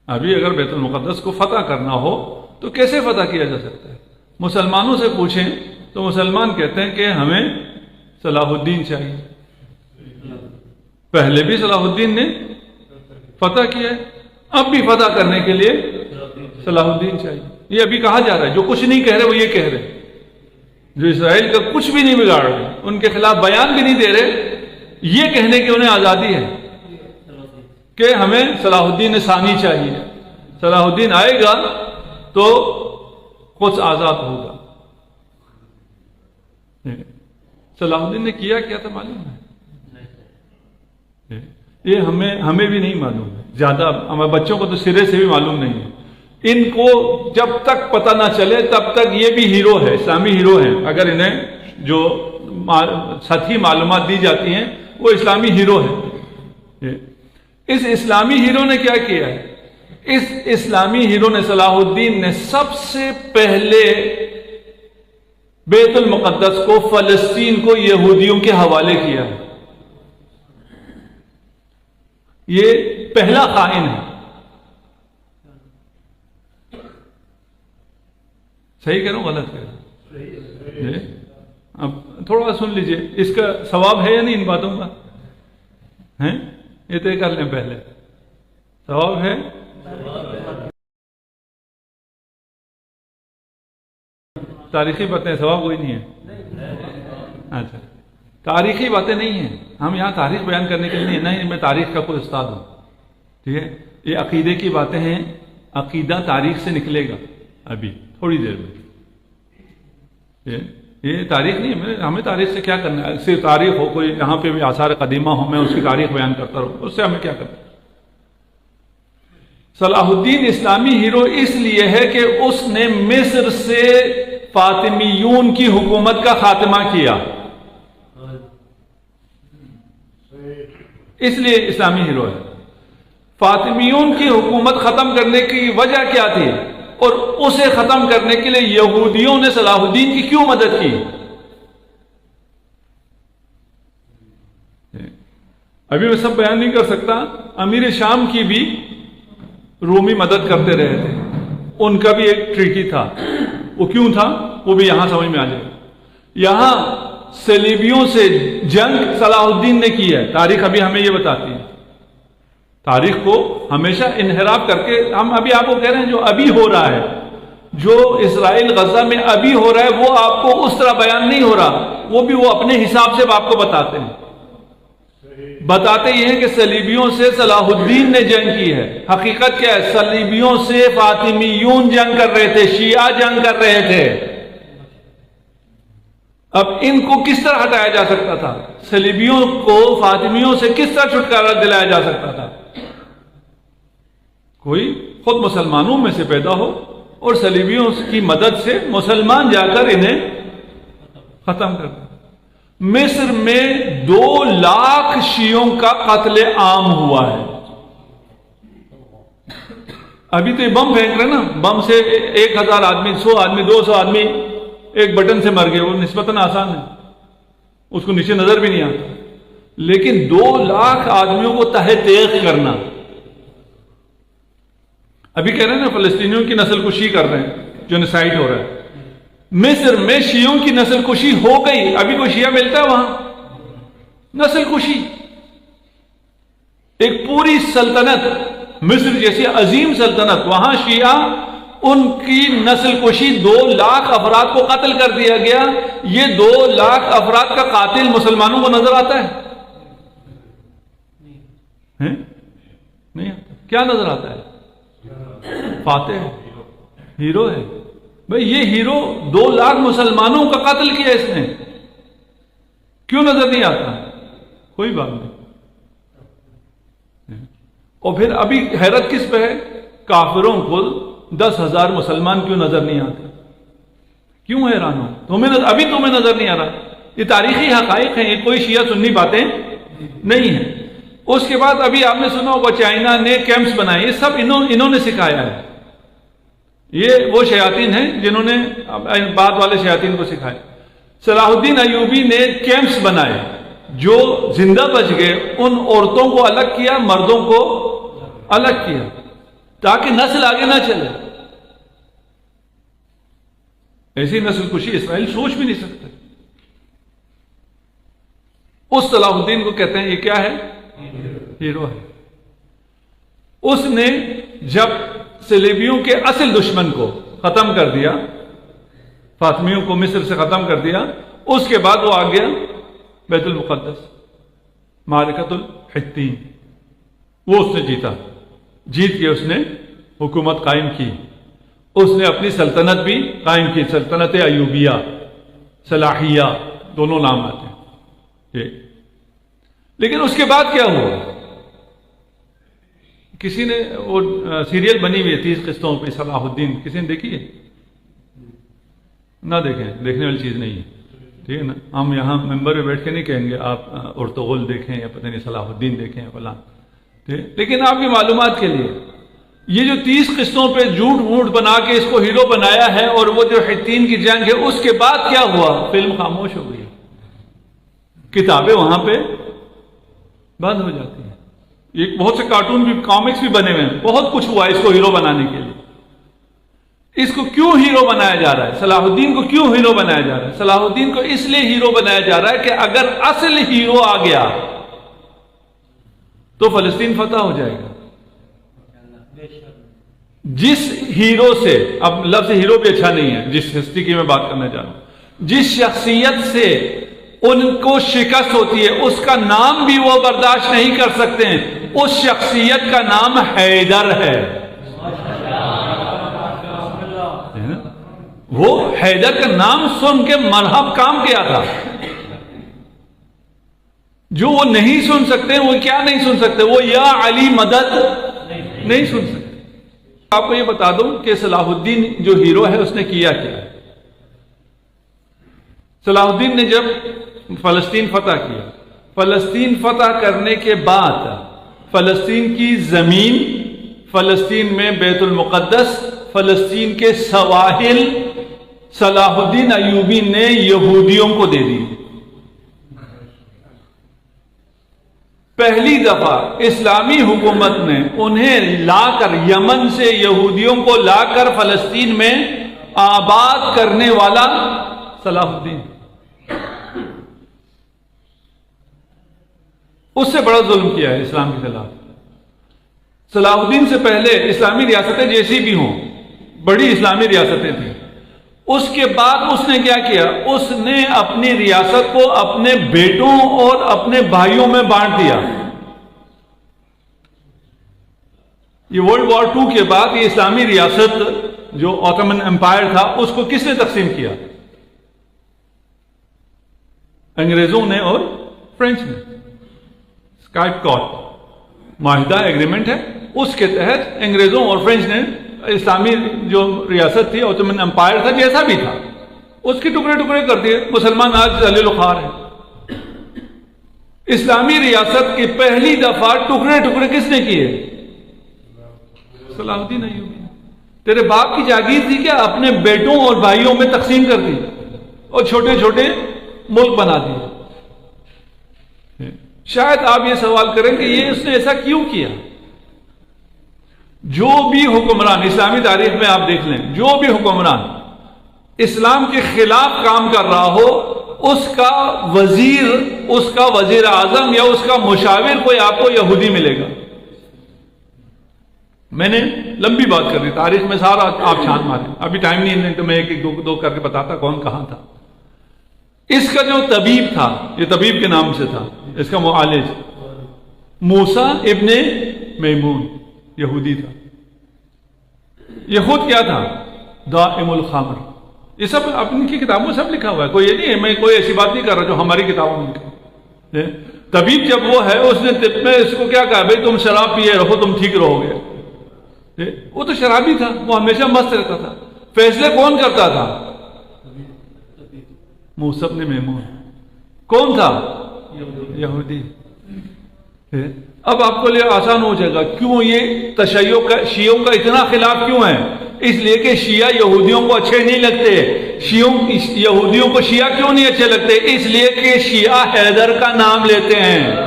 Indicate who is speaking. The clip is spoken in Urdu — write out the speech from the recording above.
Speaker 1: ابھی اگر بیت المقدس کو فتح کرنا ہو تو کیسے فتح کیا جا سکتا ہے؟ مسلمانوں سے پوچھیں تو مسلمان کہتے ہیں کہ ہمیں صلاح الدین چاہیے. پہلے بھی صلاح الدین نے فتح کیا ہے، اب بھی فتح کرنے کے لیے صلاح الدین چاہیے. یہ ابھی کہا جا رہا ہے، جو کچھ نہیں کہہ رہے وہ یہ کہہ رہے، جو اسرائیل کا کچھ بھی نہیں بگاڑ رہے، ان کے خلاف بیان بھی نہیں دے رہے، یہ کہنے کی انہیں آزادی ہے کہ ہمیں صلاح الدین ثانی چاہیے. صلاح الدین آئے گا تو قدس آزاد ہوگا. صلاح الدین نے کیا تھا معلوم ہے؟ یہ ہمیں بھی نہیں معلوم ہے، زیادہ ہمارے بچوں کو تو سرے سے بھی معلوم نہیں ہے. ان کو جب تک پتہ نہ چلے تب تک یہ بھی ہیرو ہے، اسلامی ہیرو ہیں. اگر انہیں جو سطحی معلومات دی جاتی ہیں وہ اسلامی ہیرو ہے. اس اسلامی ہیرو نے کیا کیا ہے؟ اس اسلامی ہیرو نے صلاح الدین نے سب سے پہلے بیت المقدس کو، فلسطین کو یہودیوں کے حوالے کیا. یہ پہلا خائن ہے. صحیح کہہ رہا ہوں غلط کہہ رہا ہوں؟ اب تھوڑا سن لیجئے، اس کا ثواب ہے یا نہیں ان باتوں کا؟ ہیں یہ طے کر لیں پہلے، ثواب ہے؟ تاریخی باتیں ثواب کوئی نہیں ہے. اچھا، تاریخی باتیں نہیں ہیں. ہم یہاں تاریخ بیان کرنے کے لیے نہیں، میں تاریخ کا کوئی استاد ہوں. ٹھیک ہے، یہ عقیدے کی باتیں ہیں. عقیدہ تاریخ سے نکلے گا ابھی تھوڑی دیر میں. یہ تاریخ نہیں ہے، ہمیں تاریخ سے کیا کرنا ہے؟ صرف تاریخ ہو، کوئی یہاں پہ بھی آثار قدیمہ ہو، میں اس کی تاریخ بیان کرتا رہوں، اس سے ہمیں کیا کرنا ہے؟ صلاح الدین اسلامی ہیرو اس لیے ہے کہ اس نے مصر سے فاطمیون کی حکومت کا خاتمہ کیا، اس لیے اسلامی ہیرو ہے. فاطمیون کی حکومت ختم کرنے کی وجہ کیا تھی، اور اسے ختم کرنے کے لیے یہودیوں نے صلاح الدین کی کیوں مدد کی؟ ابھی میں سب بیان نہیں کر سکتا. امیر شام کی بھی رومی مدد کرتے رہے تھے، ان کا بھی ایک ٹریٹی تھا. وہ کیوں تھا وہ بھی یہاں سمجھ میں آ جائے. یہاں صلیبیوں سے جنگ صلاح الدین نے کی ہے. تاریخ ابھی ہمیں یہ بتاتی ہے. تاریخ کو ہمیشہ انحراف کر کے ہم ابھی آپ کو کہہ رہے ہیں جو ابھی ہو رہا ہے، جو اسرائیل غزہ میں ابھی ہو رہا ہے، وہ آپ کو اس طرح بیان نہیں ہو رہا. وہ بھی وہ اپنے حساب سے آپ کو بتاتے ہیں. بتاتے یہ ہیں کہ صلیبیوں سے صلاح الدین نے جنگ کی ہے. حقیقت کیا ہے؟ صلیبیوں سے فاطمیون جنگ کر رہے تھے، شیعہ جنگ کر رہے تھے. اب ان کو کس طرح ہٹایا جا سکتا تھا؟ صلیبیوں کو فاطمیوں سے کس طرح چھٹکارا دلایا جا سکتا تھا؟ کوئی خود مسلمانوں میں سے پیدا ہو اور صلیبیوں کی مدد سے مسلمان جا کر انہیں ختم کر دیں. مصر میں 2 لاکھ شیعوں کا قتل عام ہوا ہے. ابھی تو یہ بم پھینک رہے نا، بم سے 1000 آدمی، 100 آدمی، 200 آدمی ایک بٹن سے مر گئے. وہ نسبتاً آسان ہے، اس کو نیچے نظر بھی نہیں آتا. لیکن 2 لاکھ آدمیوں کو تہہ تیغ کرنا، ابھی کہہ رہے ہیں نا فلسطینیوں کی نسل کشی کر رہے ہیں، جنوسائیڈ ہو رہا ہے. مصر میں شیعوں کی نسل کشی ہو گئی. ابھی کوئی شیعہ ملتا ہے وہاں؟ نسل کشی. ایک پوری سلطنت، مصر جیسی عظیم سلطنت، وہاں شیعہ، ان کی نسل کشی. 2 لاکھ افراد کو قتل کر دیا گیا. یہ 2 لاکھ افراد کا قاتل مسلمانوں کو نظر آتا ہے؟ نہیں آتا. کیا نظر آتا ہے؟ فاتح ہے، ہیرو ہے. بھئی یہ ہیرو 2 لاکھ مسلمانوں کا قتل کیا اس نے، کیوں نظر نہیں آتا؟ کوئی بات نہیں. اور پھر ابھی حیرت کس پہ ہے؟ کافروں کو 10,000 مسلمان کیوں نظر نہیں آتے؟ کیوں حیران ہو؟ ابھی تمہیں نظر نہیں آ رہا. یہ تاریخی حقائق ہیں، یہ کوئی شیعہ سنی باتیں نہیں ہیں. اس کے بعد ابھی آپ نے سنا ہوگا چائنا نے کیمپس بنائے. یہ سب انہوں نے سکھایا ہے. یہ وہ شیاطین ہیں جنہوں نے بعد والے شیاطین کو سکھائے. صلاح الدین ایوبی نے کیمپس بنائے. جو زندہ بچ گئے ان عورتوں کو الگ کیا، مردوں کو الگ کیا. تاکہ نسل آگے نہ چلے. ایسی نسل کشی اسرائیل سوچ بھی نہیں سکتے. اس صلاح الدین کو کہتے ہیں یہ کیا ہے؟ ہیرو ہے. اس نے جب صلیبیوں کے اصل دشمن کو ختم کر دیا، فاطمیوں کو مصر سے ختم کر دیا، اس کے بعد وہ آ گیا بیت المقدس، معرکۃ الحطین. وہ اس نے جیتا، جیت کے اس نے حکومت قائم کی. اس نے اپنی سلطنت بھی قائم کی، سلطنت ایوبیہ، صلاحیہ، دونوں نام آتے ہیں. لیکن اس کے بعد کیا ہوا؟ کسی نے وہ سیریل بنی ہوئی ہے 30 قسطوں پہ صلاح الدین، کسی نے دیکھی ہے؟ نہ دیکھیں، دیکھنے والی چیز نہیں ہے. ٹھیک ہے نا؟ ہم یہاں ممبر پہ بیٹھ کے نہیں کہیں گے آپ ارطغرل دیکھیں یا پتہ نہیں صلاح الدین دیکھیں یا فلاں. لیکن آپ کی معلومات کے لیے یہ جو 30 قسطوں پہ جھوٹ ووٹ بنا کے اس کو ہیرو بنایا ہے، اور وہ جو حطین کی جنگ ہے اس کے بعد کیا ہوا؟ فلم خاموش ہو گئی، کتابیں وہاں پہ بند ہو جاتی ہیں. ایک بہت سے کارٹون بھی، کامکس بھی بنے ہوئے ہیں، بہت کچھ ہوا اس کو ہیرو بنانے کے لیے. اس کو کیوں ہیرو بنایا جا رہا ہے؟ صلاح الدین کو کیوں ہیرو بنایا جا رہا ہے؟ صلاح الدین کو اس لیے ہیرو بنایا جا رہا ہے کہ اگر اصل ہیرو آ گیا تو فلسطین فتح ہو جائے گا. جس ہیرو سے، اب لفظ ہیرو بھی اچھا نہیں ہے، جس ہستی کی میں بات کرنا چاہ رہا ہوں، جس شخصیت سے ان کو شکست ہوتی ہے اس کا نام بھی وہ برداشت نہیں کر سکتے ہیں. اس شخصیت کا نام حیدر ہے. وہ حیدر کا نام سن کے مرحب کام کیا تھا. جو وہ نہیں سن سکتے، وہ کیا نہیں سن سکتے؟ وہ یا علی مدد نہیں سن سکتے. آپ کو یہ بتا دوں کہ صلاح الدین جو ہیرو ہے اس نے کیا کیا ہے. صلاح الدین نے جب فلسطین فتح کیا، فلسطین فتح کرنے کے بعد فلسطین کی زمین، فلسطین میں بیت المقدس، فلسطین کے سواحل صلاح الدین ایوبی نے یہودیوں کو دے دی. پہلی دفعہ اسلامی حکومت نے انہیں لا کر، یمن سے یہودیوں کو لا کر فلسطین میں آباد کرنے والا صلاح الدین. اس سے بڑا ظلم کیا ہے اسلام کے خلاف. صلاح الدین سے پہلے اسلامی ریاستیں جیسی بھی ہوں، بڑی اسلامی ریاستیں تھیں. اس کے بعد اس نے کیا کیا؟ اس نے اپنی ریاست کو اپنے بیٹوں اور اپنے بھائیوں میں بانٹ دیا. یہ ورلڈ وار 2 کے بعد یہ اسلامی ریاست جو آٹومن امپائر تھا اس کو کس نے تقسیم کیا؟ انگریزوں نے اور فرینچ نے. اسکائپ کارڈ معاہدہ ایگریمنٹ ہے، اس کے تحت انگریزوں اور فرینچ نے اسلامی جو ریاست تھی، آٹومن امپائر تھا جیسا بھی تھا، اس کے ٹکڑے ٹکڑے کر دیے. مسلمان آج ذلیل و خوار ہیں. اسلامی ریاست کی پہلی دفعہ ٹکڑے ٹکڑے کس نے کیے؟ صلاح الدین ایوبی. تیرے باپ کی جاگیر تھی کیا؟ اپنے بیٹوں اور بھائیوں میں تقسیم کر دی اور چھوٹے چھوٹے ملک بنا دیے. شاید آپ یہ سوال کریں کہ یہ اس نے ایسا کیوں کیا؟ جو بھی حکمران اسلامی تاریخ میں آپ دیکھ لیں، جو بھی حکمران اسلام کے خلاف کام کر رہا ہو، اس کا وزیر، اس کا وزیر اعظم یا اس کا مشاور کوئی آپ کو یہودی ملے گا. میں نے لمبی بات کر دی، تاریخ میں سارا آپ چھان ماریں، ابھی ٹائم نہیں تو میں ایک دو کر کے بتاتا کون کہاں تھا. اس کا جو طبیب تھا، یہ طبیب کے نام سے تھا، اس کا معالج موسیٰ ابن میمون یہودی تھا. یہ خود کیا تھا؟ دائم الخمر. یہ سب اپنی کی کتابوں میں سب لکھا ہوا ہے، کوئی یہ نہیں ہے، میں کوئی ایسی بات نہیں کر رہا جو ہماری کتابوں میں لکھا ہے. طبیب جب وہ ہے، اس نے طب میں اس کو کیا کہا؟ بھائی تم شراب پیے رہو، تم ٹھیک رہو گے. وہ تو شرابی تھا، وہ ہمیشہ مست رہتا تھا. فیصلے کون کرتا تھا؟ موسیٰ ابن میمون. کون تھا؟ یہودی. اب آپ کو لیے آسان ہو جائے گا کیوں یہ تشیع کا، شیعوں کا اتنا خلاف کیوں ہے؟ اس لیے کہ شیعہ یہودیوں کو اچھے نہیں لگتے. یہودیوں کو شیعہ کیوں نہیں اچھے لگتے؟ اس لیے کہ شیعہ حیدر کا نام لیتے ہیں.